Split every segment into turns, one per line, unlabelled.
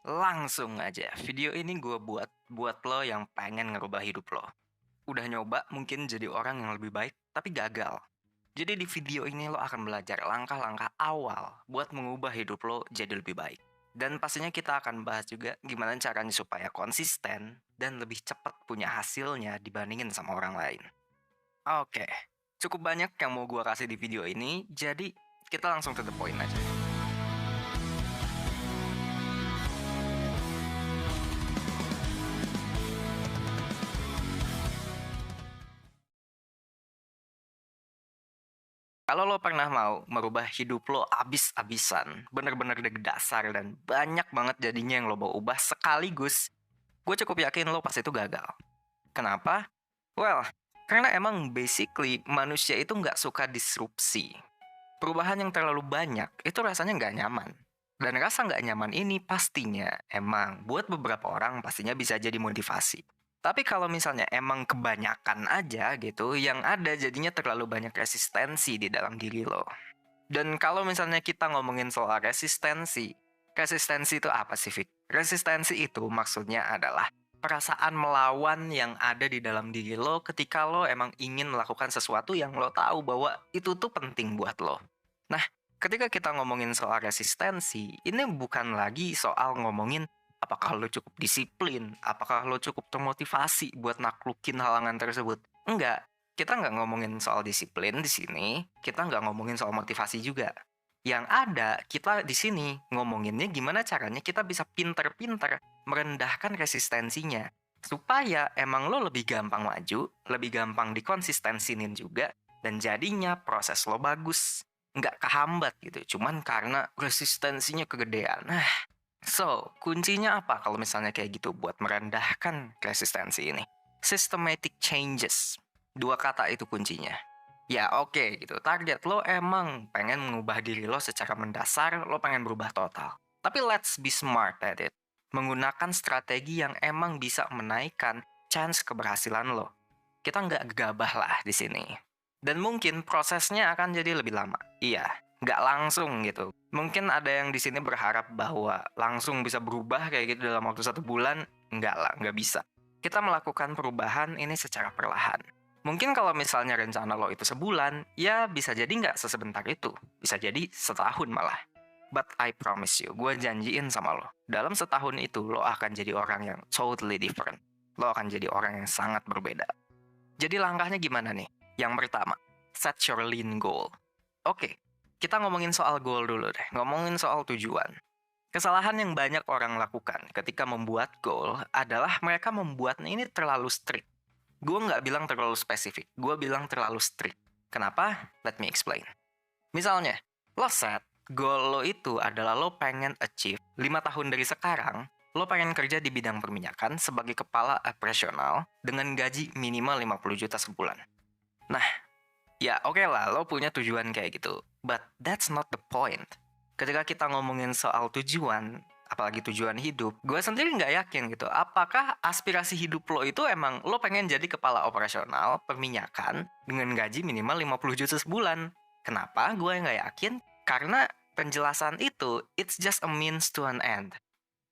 Langsung aja, video ini gue buat lo yang pengen ngerubah hidup lo. Udah nyoba mungkin jadi orang yang lebih baik, tapi gagal. Jadi di video ini lo akan belajar langkah-langkah awal buat mengubah hidup lo jadi lebih baik. Dan pastinya kita akan bahas juga gimana caranya supaya konsisten dan lebih cepat punya hasilnya dibandingin sama orang lain. Oke, cukup banyak yang mau gue kasih di video ini, jadi kita langsung to the point aja. Kalau lo pernah mau merubah hidup lo abis-abisan, bener-bener dari dasar dan banyak banget jadinya yang lo mau ubah sekaligus, gue cukup yakin lo pasti itu gagal. Kenapa? Well, karena emang basically manusia itu nggak suka disrupsi. Perubahan yang terlalu banyak itu rasanya nggak nyaman. Dan rasa nggak nyaman ini pastinya emang buat beberapa orang pastinya bisa jadi motivasi. Tapi kalau misalnya emang kebanyakan aja gitu, yang ada jadinya terlalu banyak resistensi di dalam diri lo. Dan kalau misalnya kita ngomongin soal resistensi, resistensi itu apa sih, Fik? Resistensi itu maksudnya adalah perasaan melawan yang ada di dalam diri lo ketika lo emang ingin melakukan sesuatu yang lo tahu bahwa itu tuh penting buat lo. Nah, ketika kita ngomongin soal resistensi, ini bukan lagi soal ngomongin apakah lo cukup disiplin, apakah lo cukup termotivasi buat naklukin halangan tersebut. Enggak, kita nggak ngomongin soal disiplin di sini, kita nggak ngomongin soal motivasi juga. Yang ada, kita di sini ngomonginnya gimana caranya kita bisa pinter-pinter merendahkan resistensinya. Supaya emang lo lebih gampang maju, lebih gampang dikonsistensinin juga, dan jadinya proses lo bagus. Nggak kehambat gitu, cuman karena resistensinya kegedean. Nah, so, kuncinya apa kalau misalnya kayak gitu buat merendahkan resistensi ini? Systematic changes. Dua kata itu kuncinya. Ya oke gitu, target lo emang pengen mengubah diri lo secara mendasar, lo pengen berubah total. Tapi let's be smart at it. Menggunakan strategi yang emang bisa menaikkan chance keberhasilan lo. Kita nggak gegabah lah di sini. Dan mungkin prosesnya akan jadi lebih lama. Iya, nggak langsung gitu. Mungkin ada yang di sini berharap bahwa langsung bisa berubah kayak gitu dalam waktu 1 bulan. Nggak lah, nggak bisa. Kita melakukan perubahan ini secara perlahan. Mungkin kalau misalnya rencana lo itu sebulan, ya bisa jadi nggak sesebentar itu. Bisa jadi setahun malah. But I promise you, gue janjiin sama lo. Dalam setahun itu, lo akan jadi orang yang totally different. Lo akan jadi orang yang sangat berbeda. Jadi langkahnya gimana nih? Yang pertama, set your lean goal. Oke, kita ngomongin soal goal dulu deh. Ngomongin soal tujuan. Kesalahan yang banyak orang lakukan ketika membuat goal adalah mereka membuatnya ini terlalu strict. Gue nggak bilang terlalu spesifik, gue bilang terlalu strict. Kenapa? Let me explain. Misalnya, lo set, goal lo itu adalah lo pengen achieve 5 tahun dari sekarang, lo pengen kerja di bidang perminyakan sebagai kepala operasional dengan gaji minimal 50 juta sebulan. Nah, ya oke lah, lo punya tujuan kayak gitu. But that's not the point. Ketika kita ngomongin soal tujuan, apalagi tujuan hidup, gue sendiri nggak yakin gitu. Apakah aspirasi hidup lo itu emang lo pengen jadi kepala operasional perminyakan dengan gaji minimal 50 juta sebulan? Kenapa gue nggak yakin? Karena penjelasan itu, it's just a means to an end.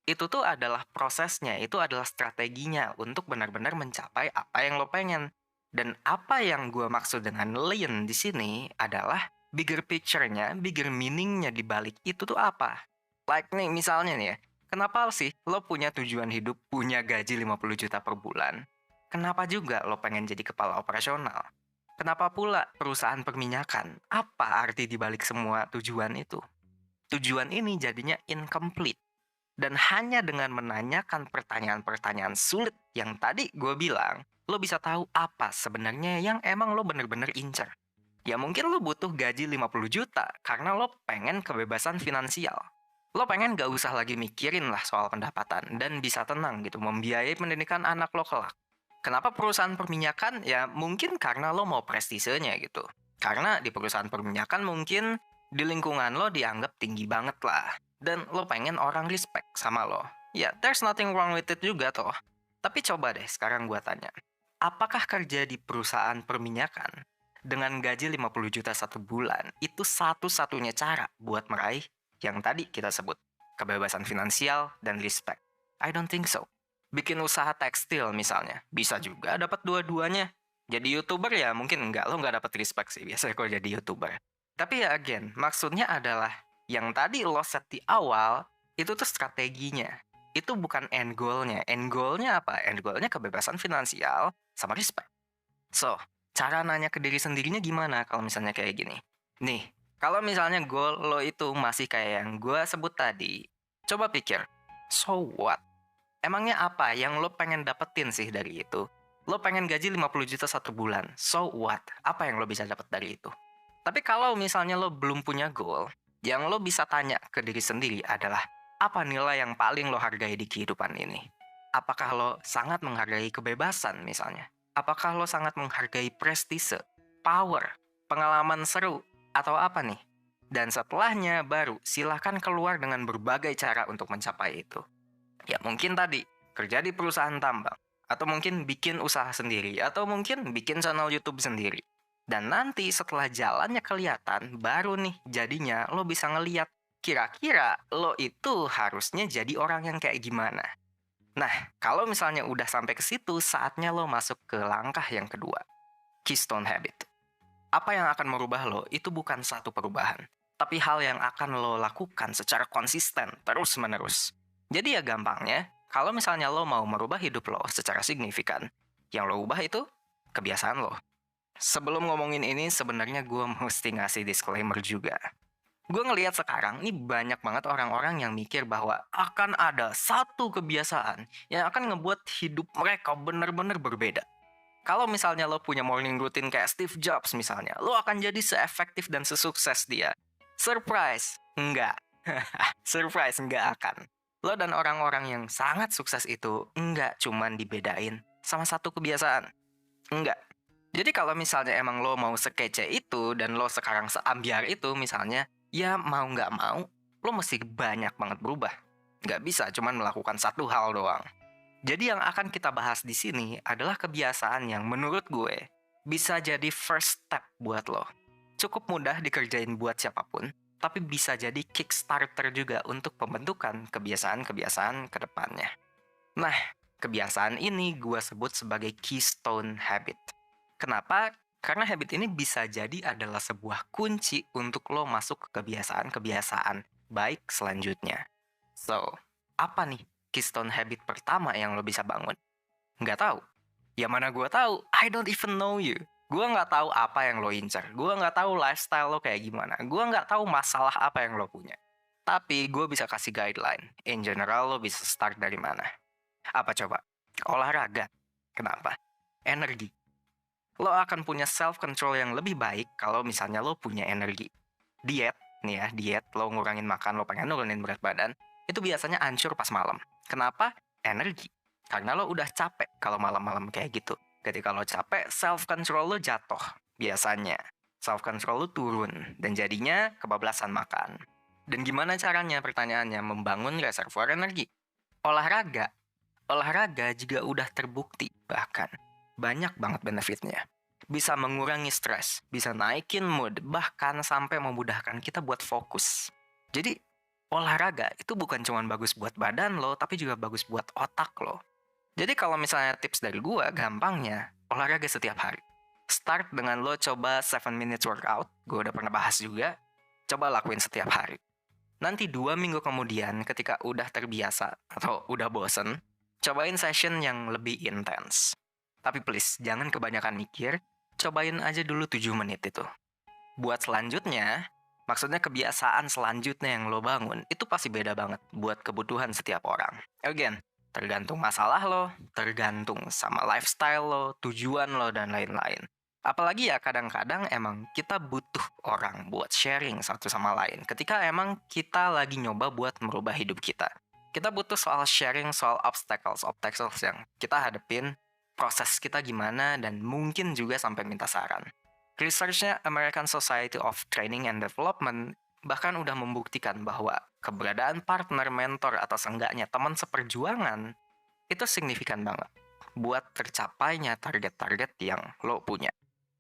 Itu tuh adalah prosesnya, itu adalah strateginya untuk benar-benar mencapai apa yang lo pengen. Dan apa yang gue maksud dengan lean di sini adalah bigger picture-nya, bigger meaning-nya di balik itu tuh apa? Like nih, misalnya nih ya, kenapa sih lo punya tujuan hidup, punya gaji 50 juta per bulan? Kenapa juga lo pengen jadi kepala operasional? Kenapa pula perusahaan perminyakan? Apa arti di balik semua tujuan itu? Tujuan ini jadinya incomplete. Dan hanya dengan menanyakan pertanyaan-pertanyaan sulit yang tadi gue bilang, lo bisa tahu apa sebenarnya yang emang lo bener-bener incer. Ya mungkin lo butuh gaji 50 juta karena lo pengen kebebasan finansial. Lo pengen gak usah lagi mikirin lah soal pendapatan dan bisa tenang gitu membiayai pendidikan anak lo kelak. Kenapa perusahaan perminyakan? Ya mungkin karena lo mau prestisenya gitu. Karena di perusahaan perminyakan mungkin di lingkungan lo dianggap tinggi banget lah. Dan lo pengen orang respect sama lo. Ya, there's nothing wrong with it juga toh. Tapi coba deh sekarang gue tanya. Apakah kerja di perusahaan perminyakan dengan gaji 50 juta 1 bulan itu satu-satunya cara buat meraih yang tadi kita sebut? Kebebasan finansial dan respect? I don't think so. Bikin usaha tekstil misalnya, bisa juga dapat dua-duanya. Jadi YouTuber ya mungkin enggak, lo nggak dapat respect sih biasanya kalau jadi YouTuber. Tapi ya again, maksudnya adalah yang tadi lo set di awal, itu tuh strateginya. Itu bukan end goal-nya. End goal-nya apa? End goal-nya kebebasan finansial sama respect. So, cara nanya ke diri sendirinya gimana kalau misalnya kayak gini? Nih, kalau misalnya goal lo itu masih kayak yang gue sebut tadi, coba pikir, so what? Emangnya apa yang lo pengen dapetin sih dari itu? Lo pengen gaji 50 juta satu bulan, so what? Apa yang lo bisa dapat dari itu? Tapi kalau misalnya lo belum punya goal, yang lo bisa tanya ke diri sendiri adalah, apa nilai yang paling lo hargai di kehidupan ini? Apakah lo sangat menghargai kebebasan misalnya? Apakah lo sangat menghargai prestise, power, pengalaman seru, atau apa nih? Dan setelahnya baru silahkan keluar dengan berbagai cara untuk mencapai itu. Ya mungkin tadi, kerja di perusahaan tambang. Atau mungkin bikin usaha sendiri. Atau mungkin bikin channel YouTube sendiri. Dan nanti setelah jalannya kelihatan, baru nih jadinya lo bisa ngeliat kira-kira lo itu harusnya jadi orang yang kayak gimana. Nah, kalau misalnya udah sampai ke situ, saatnya lo masuk ke langkah yang kedua. Keystone Habit. Apa yang akan merubah lo itu bukan satu perubahan, tapi hal yang akan lo lakukan secara konsisten, terus-menerus. Jadi ya gampangnya, kalau misalnya lo mau merubah hidup lo secara signifikan, yang lo ubah itu kebiasaan lo. Sebelum ngomongin ini, sebenarnya gue mesti ngasih disclaimer juga. Gue ngelihat sekarang, ini banyak banget orang-orang yang mikir bahwa akan ada satu kebiasaan yang akan ngebuat hidup mereka benar-benar berbeda. Kalau misalnya lo punya morning routine kayak Steve Jobs misalnya, lo akan jadi seefektif dan sesukses dia. Surprise? Enggak. Surprise, enggak akan. Lo dan orang-orang yang sangat sukses itu enggak cuman dibedain sama satu kebiasaan. Enggak. Jadi kalau misalnya emang lo mau sekece itu dan lo sekarang seambiar itu misalnya, ya mau nggak mau, lo mesti banyak banget berubah. Nggak bisa cuman melakukan satu hal doang. Jadi yang akan kita bahas di sini adalah kebiasaan yang menurut gue bisa jadi first step buat lo. Cukup mudah dikerjain buat siapapun, tapi bisa jadi kickstarter juga untuk pembentukan kebiasaan-kebiasaan ke depannya. Nah, kebiasaan ini gue sebut sebagai keystone habit. Kenapa? Karena habit ini bisa jadi adalah sebuah kunci untuk lo masuk ke kebiasaan-kebiasaan baik selanjutnya. So, apa nih keystone habit pertama yang lo bisa bangun? Nggak tahu. Ya mana gue tahu? I don't even know you. Gue nggak tahu apa yang lo incar. Gue nggak tahu lifestyle lo kayak gimana. Gue nggak tahu masalah apa yang lo punya. Tapi gue bisa kasih guideline. In general lo bisa start dari mana? Apa coba? Olahraga. Kenapa? Energi. Lo akan punya self-control yang lebih baik kalau misalnya lo punya energi. Diet, nih ya, diet, lo ngurangin makan, lo pengen nurunin berat badan, itu biasanya hancur pas malam. Kenapa? Energi. Karena lo udah capek kalau malam-malam kayak gitu. Ketika lo capek, self-control lo jatuh. Biasanya, self-control lo turun. Dan jadinya kebablasan makan. Dan gimana caranya pertanyaannya membangun reservoir energi? Olahraga. Olahraga juga udah terbukti bahkan. Banyak banget benefitnya. Bisa mengurangi stres, bisa naikin mood, bahkan sampai memudahkan kita buat fokus. Jadi, olahraga itu bukan cuma bagus buat badan lo, tapi juga bagus buat otak lo. Jadi kalau misalnya tips dari gua, gampangnya, olahraga setiap hari. Start dengan lo coba 7 minutes workout, gua udah pernah bahas juga. Coba lakuin setiap hari. Nanti 2 minggu kemudian ketika udah terbiasa atau udah bosen, cobain session yang lebih intens. Tapi please, jangan kebanyakan mikir, cobain aja dulu 7 menit itu. Buat selanjutnya, maksudnya kebiasaan selanjutnya yang lo bangun, itu pasti beda banget buat kebutuhan setiap orang. Again, tergantung masalah lo, tergantung sama lifestyle lo, tujuan lo, dan lain-lain. Apalagi ya kadang-kadang emang kita butuh orang buat sharing satu sama lain. Ketika emang kita lagi nyoba buat merubah hidup kita. Kita butuh soal sharing, soal obstacles yang kita hadepin, proses kita gimana, dan mungkin juga sampai minta saran. Research-nya American Society of Training and Development bahkan udah membuktikan bahwa keberadaan partner, mentor, atau seenggaknya teman seperjuangan itu signifikan banget buat tercapainya target-target yang lo punya.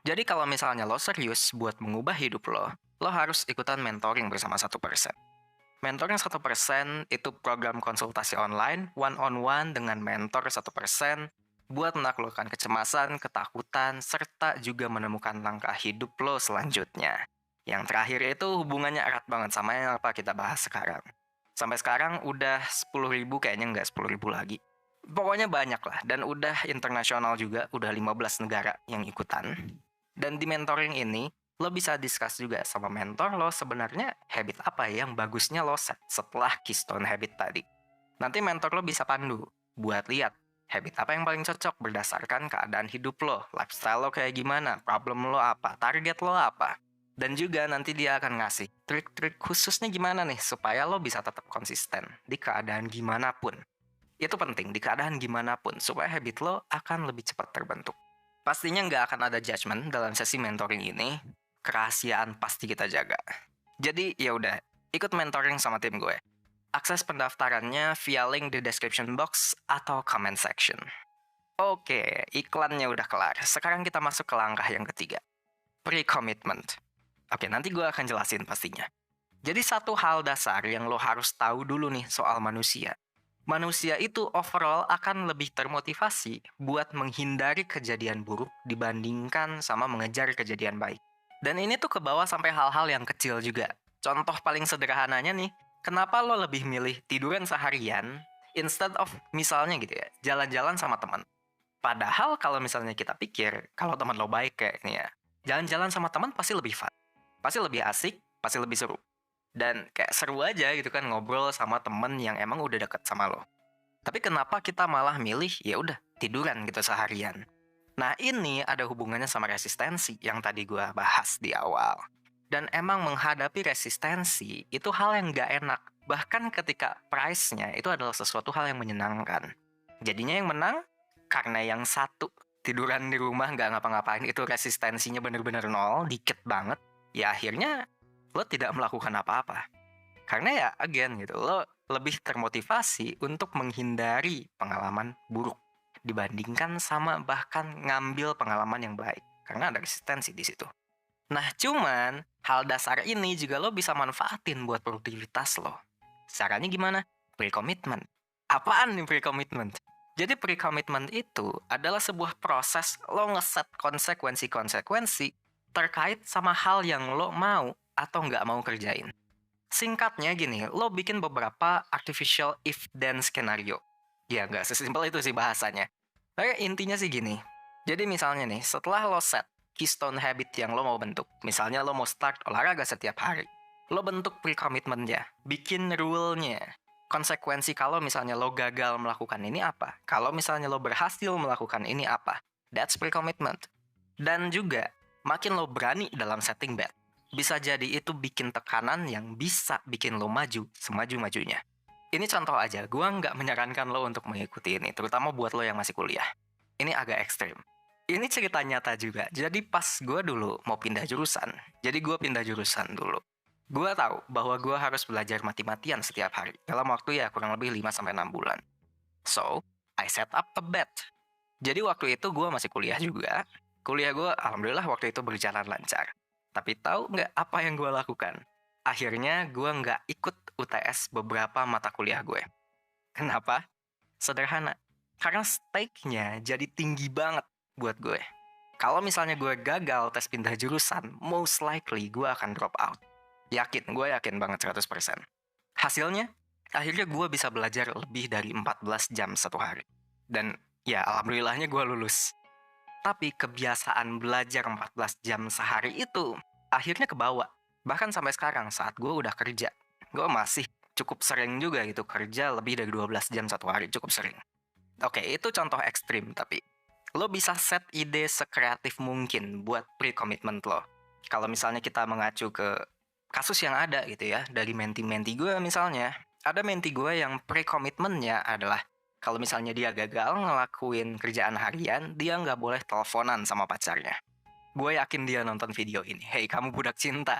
Jadi kalau misalnya lo serius buat mengubah hidup lo harus ikutan mentoring bersama satu person. Mentoring 1% itu program konsultasi online, one on one dengan mentor 1% buat menaklukkan kecemasan, ketakutan, serta juga menemukan langkah hidup lo selanjutnya. Yang terakhir itu hubungannya erat banget sama yang apa kita bahas sekarang. Sampai sekarang udah 10.000, kayaknya nggak 10.000 lagi. Pokoknya banyak lah, dan udah internasional juga, udah 15 negara yang ikutan. Dan di mentoring ini, lo bisa discuss juga sama mentor lo sebenarnya habit apa ya yang bagusnya lo set setelah keystone habit tadi. Nanti mentor lo bisa pandu buat lihat habit apa yang paling cocok berdasarkan keadaan hidup lo, lifestyle lo kayak gimana, problem lo apa, target lo apa. Dan juga nanti dia akan ngasih trik-trik khususnya gimana nih supaya lo bisa tetap konsisten di keadaan gimana pun. Itu penting di keadaan gimana pun supaya habit lo akan lebih cepat terbentuk. Pastinya nggak akan ada judgement dalam sesi mentoring ini. Kerahasiaan pasti kita jaga. Jadi ya udah, ikut mentoring sama tim gue. Akses pendaftarannya via link di description box atau comment section. Oke, iklannya udah kelar. Sekarang kita masuk ke langkah yang ketiga. Pre-commitment. Oke, nanti gue akan jelasin pastinya. Jadi satu hal dasar yang lo harus tahu dulu nih soal manusia. Manusia itu overall akan lebih termotivasi buat menghindari kejadian buruk dibandingkan sama mengejar kejadian baik. Dan ini tuh kebawa sampai hal-hal yang kecil juga. Contoh paling sederhananya nih, kenapa lo lebih milih tiduran seharian instead of misalnya gitu ya, jalan-jalan sama teman. Padahal kalau misalnya kita pikir, kalau teman lo baik kayak ini ya, jalan-jalan sama teman pasti lebih fun. Pasti lebih asik, pasti lebih seru. Dan kayak seru aja gitu kan ngobrol sama temen yang emang udah deket sama lo. Tapi kenapa kita malah milih ya udah tiduran gitu seharian? Nah ini ada hubungannya sama resistensi yang tadi gue bahas di awal. Dan emang menghadapi resistensi itu hal yang gak enak. Bahkan ketika price-nya itu adalah sesuatu hal yang menyenangkan. Jadinya yang menang karena yang satu tiduran di rumah gak ngapa-ngapain itu resistensinya bener-bener nol, dikit banget. Ya akhirnya lo tidak melakukan apa-apa. Karena ya again gitu, lo lebih termotivasi untuk menghindari pengalaman buruk dibandingkan sama bahkan ngambil pengalaman yang baik. Karena ada resistensi di situ. Nah, cuman hal dasar ini juga lo bisa manfaatin buat produktivitas lo. Caranya gimana? Pre-commitment. Apaan nih pre-commitment? Jadi pre-commitment itu adalah sebuah proses lo ngeset konsekuensi-konsekuensi terkait sama hal yang lo mau atau nggak mau kerjain. Singkatnya gini, lo bikin beberapa artificial if-then skenario. Ya nggak sesimpel itu sih bahasanya. Tapi intinya sih gini. Jadi misalnya nih, setelah lo set keystone habit yang lo mau bentuk, misalnya lo mau start olahraga setiap hari, lo bentuk pre-commitment-nya, bikin rule-nya. Konsekuensi kalau misalnya lo gagal melakukan ini apa? Kalau misalnya lo berhasil melakukan ini apa? That's pre-commitment. Dan juga, makin lo berani dalam setting bet, bisa jadi itu bikin tekanan yang bisa bikin lo maju semaju-majunya. Ini contoh aja, gue nggak menyarankan lo untuk mengikuti ini, terutama buat lo yang masih kuliah. Ini agak ekstrim. Ini cerita nyata juga, jadi pas gue dulu mau pindah jurusan, jadi gue pindah jurusan dulu. Gue tahu bahwa gue harus belajar mati-matian setiap hari, dalam waktu ya kurang lebih 5-6 bulan. So, I set up a bet. Jadi waktu itu gue masih kuliah juga. Kuliah gue alhamdulillah waktu itu berjalan lancar. Tapi tahu nggak apa yang gue lakukan? Akhirnya gue nggak ikut UTS beberapa mata kuliah gue. Kenapa? Sederhana. Karena stake-nya jadi tinggi banget buat gue. Kalau misalnya gue gagal tes pindah jurusan, most likely gue akan drop out. Gue yakin banget 100%. Hasilnya, akhirnya gue bisa belajar lebih dari 14 jam satu hari. Dan ya alhamdulillahnya gue lulus. Tapi kebiasaan belajar 14 jam sehari itu akhirnya kebawa. Bahkan sampai sekarang saat gue udah kerja, gue masih cukup sering juga gitu kerja lebih dari 12 jam satu hari, cukup sering. Oke, itu contoh ekstrim, tapi lo bisa set ide sekreatif mungkin buat pre-commitment lo. Kalau misalnya kita mengacu ke kasus yang ada gitu ya, dari menti-menti gue misalnya, ada menti gue yang pre-commitmentnya adalah kalau misalnya dia gagal ngelakuin kerjaan harian, dia nggak boleh teleponan sama pacarnya. Gue yakin dia nonton video ini. Hey, kamu budak cinta.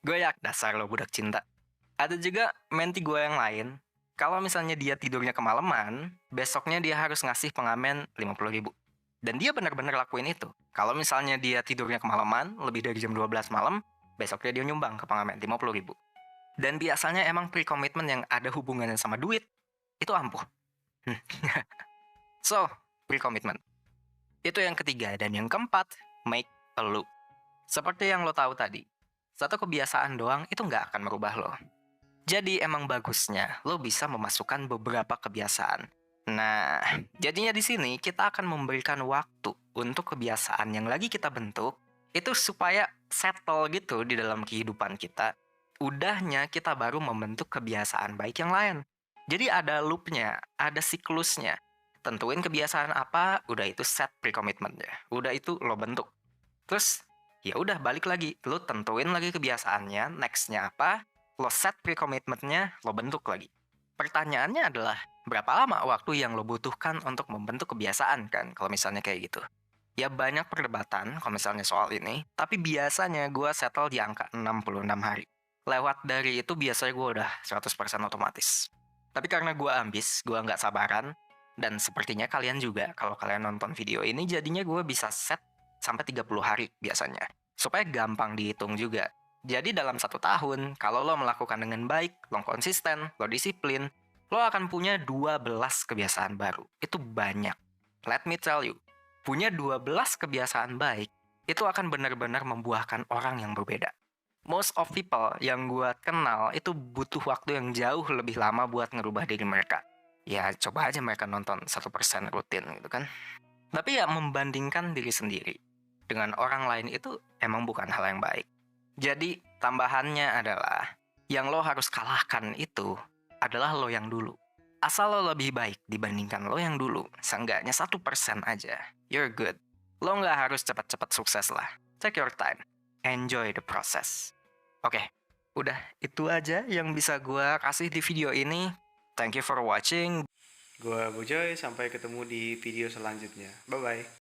Gue yakin dasar lo budak cinta. Ada juga menti gue yang lain. Kalau misalnya dia tidurnya kemalaman, besoknya dia harus ngasih pengamen 50.000. Dan dia benar-benar lakuin itu. Kalau misalnya dia tidurnya kemalaman, lebih dari jam 12 malam, besoknya dia nyumbang ke pengamen 50.000. Dan biasanya emang pre-commitment yang ada hubungannya sama duit, itu ampuh. So, pre-commitment. Itu yang ketiga. Dan yang keempat, make a loop. Seperti yang lo tahu tadi, satu kebiasaan doang itu nggak akan merubah lo. Jadi emang bagusnya lo bisa memasukkan beberapa kebiasaan. Nah, jadinya di sini kita akan memberikan waktu untuk kebiasaan yang lagi kita bentuk itu supaya settle gitu di dalam kehidupan kita. Udahnya kita baru membentuk kebiasaan baik yang lain. Jadi ada loopnya, ada siklusnya. Tentuin kebiasaan apa, udah itu set pre-commitment-nya. Udah itu lo bentuk. Terus ya udah balik lagi, lo tentuin lagi kebiasaannya, next-nya apa, lo set pre-commitment-nya, lo bentuk lagi. Pertanyaannya adalah, berapa lama waktu yang lo butuhkan untuk membentuk kebiasaan kan, kalau misalnya kayak gitu. Ya banyak perdebatan kalau misalnya soal ini, tapi biasanya gue settle di angka 66 hari. Lewat dari itu biasanya gue udah 100% otomatis. Tapi karena gue ambis, gue nggak sabaran, dan sepertinya kalian juga, kalau kalian nonton video ini, jadinya gue bisa set sampai 30 hari biasanya. Supaya gampang dihitung juga. Jadi dalam 1 tahun, kalau lo melakukan dengan baik, lo konsisten, lo disiplin, lo akan punya 12 kebiasaan baru. Itu banyak. Let me tell you, punya 12 kebiasaan baik, itu akan benar-benar membuahkan orang yang berbeda. Most of people yang gue kenal itu butuh waktu yang jauh lebih lama buat ngerubah diri mereka. Ya coba aja mereka nonton 1% rutin gitu kan. Tapi ya membandingkan diri sendiri dengan orang lain itu emang bukan hal yang baik. Jadi tambahannya adalah yang lo harus kalahkan itu adalah lo yang dulu. Asal lo lebih baik dibandingkan lo yang dulu, seenggaknya 1% aja, you're good. Lo nggak harus cepat-cepat sukses lah. Take your time. Enjoy the process. Oke, udah itu aja yang bisa gue kasih di video ini. Thank you for watching.
Gua Bujoy, sampai ketemu di video selanjutnya. Bye-bye.